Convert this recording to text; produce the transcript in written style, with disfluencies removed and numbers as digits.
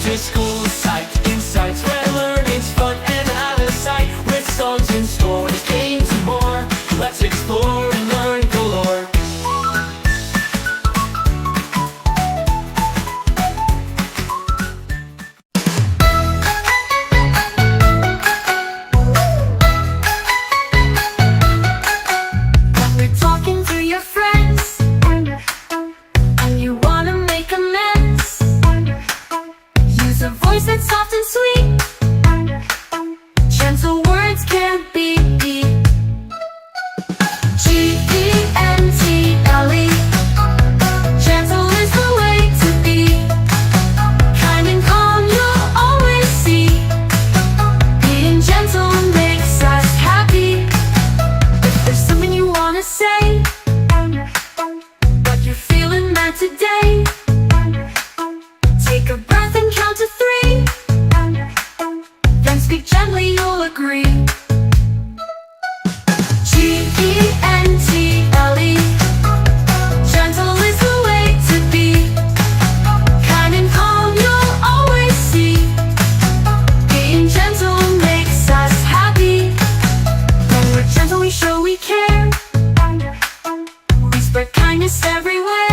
to school, sight insights where learning's fun and out of sight. With songs and stories, games and more, let's explore and learn galore. When we're talking to your friends and you wanna make amends, use a voice that's soft and sweet. Gentle words can't be beat. G-E-N-T-L-E. Gentle is the way to be. Kind and calm you'll always see. Being gentle makes us happy. If there's something you wanna say, but you're feeling mad today, take a breath and count to 3. Then speak gently, you'll agree. G-E-N-T-L-E. Gentle is the way to be. Kind and calm you'll always see. Being gentle makes us happy. When we're gentle we show we care. We spread kindness everywhere.